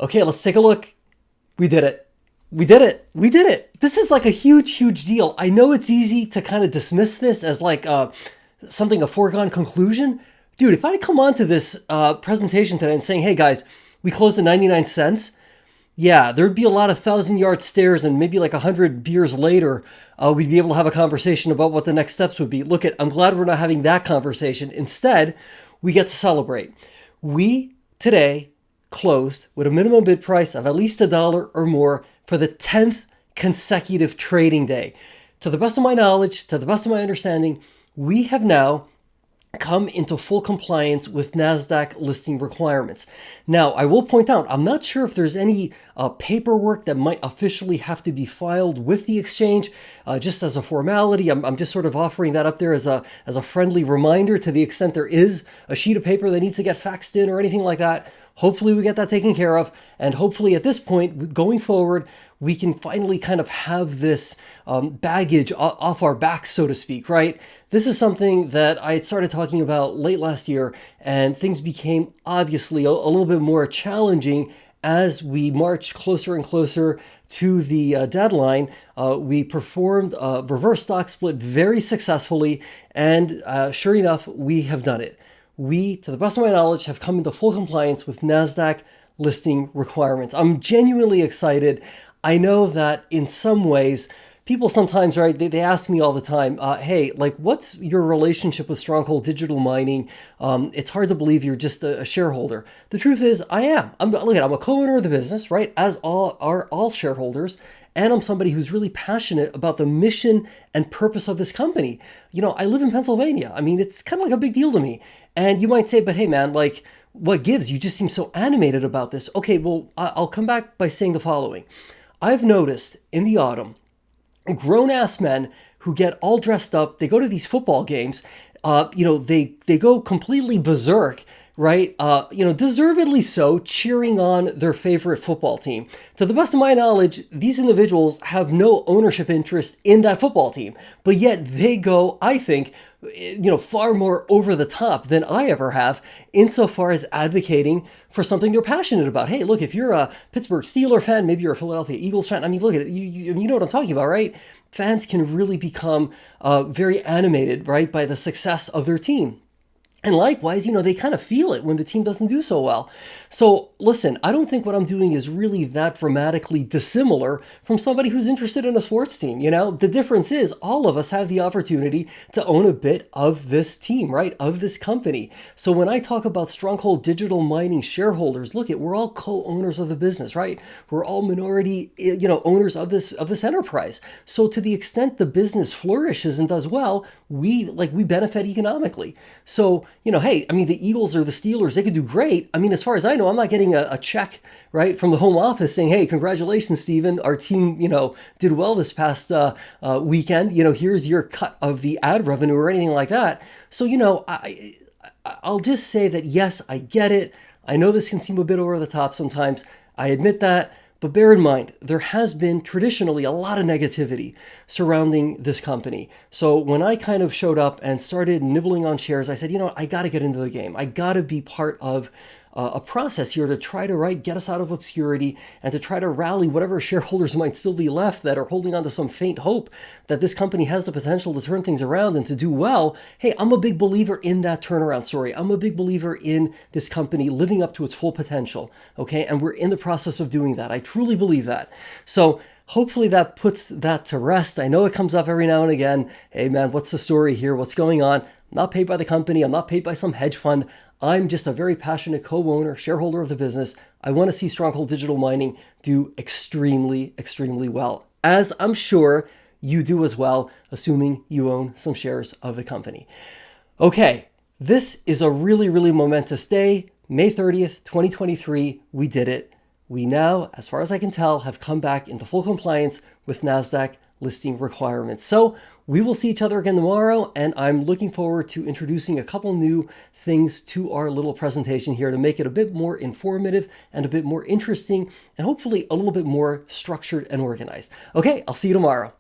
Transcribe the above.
Okay, let's take a look. We did it. We did it. We did it. This is like a huge, huge deal. I know it's easy to kind of dismiss this as like something a foregone conclusion. Dude, if I come on to this presentation today and saying, hey guys, we closed at 99 cents, yeah, there'd be a lot of 1,000-yard stares, and maybe like 100 beers later, we'd be able to have a conversation about what the next steps would be. Look, I'm glad we're not having that conversation. Instead, we get to celebrate. We today closed with a minimum bid price of at least $1 or more for the 10th consecutive trading day. To the best of my knowledge, to the best of my understanding, we have now come into full compliance with Nasdaq listing requirements. Now, I will point out, I'm not sure if there's any paperwork that might officially have to be filed with the exchange, just as a formality. I'm just sort of offering that up there as a friendly reminder, to the extent there is a sheet of paper that needs to get faxed in or anything like that. Hopefully we get that taken care of. And hopefully at this point, going forward, we can finally kind of have this baggage off our backs, so to speak, right? This is something that I had started talking about late last year, and things became obviously a little bit more challenging as we marched closer and closer to the deadline. We performed a reverse stock split very successfully, and sure enough, we have done it. We, to the best of my knowledge, have come into full compliance with Nasdaq listing requirements. I'm genuinely excited. I know that in some ways, people sometimes, right, they ask me all the time, hey, like, what's your relationship with Stronghold Digital Mining? It's hard to believe you're just a shareholder. The truth is, I am. I'm a co-owner of the business, right, as all shareholders. And I'm somebody who's really passionate about the mission and purpose of this company. You know, I live in Pennsylvania. I mean, it's kind of like a big deal to me. And you might say, but hey, man, like, what gives? You just seem so animated about this. Okay, well, I'll come back by saying the following. I've noticed in the autumn, grown-ass men who get all dressed up, they go to these football games, they go completely berserk, right? Deservedly so, cheering on their favorite football team. To the best of my knowledge, these individuals have no ownership interest in that football team, but yet they go, I think, far more over the top than I ever have, insofar as advocating for something they're passionate about. Hey, look, if you're a Pittsburgh Steelers fan, maybe you're a Philadelphia Eagles fan. I mean, look at it. You know what I'm talking about, right? Fans can really become very animated, right, by the success of their team. And likewise, they kind of feel it when the team doesn't do so well. So listen, I don't think what I'm doing is really that dramatically dissimilar from somebody who's interested in a sports team. The difference is all of us have the opportunity to own a bit of this team, right? Of this company. So when I talk about Stronghold Digital Mining shareholders, look, we're all co-owners of the business, right? We're all minority, owners of this enterprise. So to the extent the business flourishes and does well, we benefit economically. So, hey, I mean, the Eagles or the Steelers, they could do great. I mean, as far as I know, I'm not getting a check, right, from the home office saying, hey, congratulations, Steven, our team, did well this past weekend. Here's your cut of the ad revenue or anything like that. So, I'll just say that, yes, I get it. I know this can seem a bit over the top sometimes. I admit that. But bear in mind, there has been traditionally a lot of negativity surrounding this company. So when I kind of showed up and started nibbling on shares, I said, I got to get into the game. I got to be part of a process here to try to get us out of obscurity and to try to rally whatever shareholders might still be left that are holding on to some faint hope that this company has the potential to turn things around and to do well. Hey, I'm a big believer in that turnaround story. I'm a big believer in this company living up to its full potential. Okay. And we're in the process of doing that. I truly believe that. So hopefully that puts that to rest. I know it comes up every now and again. Hey man, what's the story here? What's going on? I'm not paid by the company. I'm not paid by some hedge fund. I'm just a very passionate co-owner, shareholder of the business. I want to see Stronghold Digital Mining do extremely, extremely well, as I'm sure you do as well, assuming you own some shares of the company. Okay, this is a really, really momentous day. May 30th, 2023, we did it. We now, as far as I can tell, have come back into full compliance with Nasdaq listing requirements. So we will see each other again tomorrow, and I'm looking forward to introducing a couple new things to our little presentation here to make it a bit more informative and a bit more interesting and hopefully a little bit more structured and organized. Okay, I'll see you tomorrow.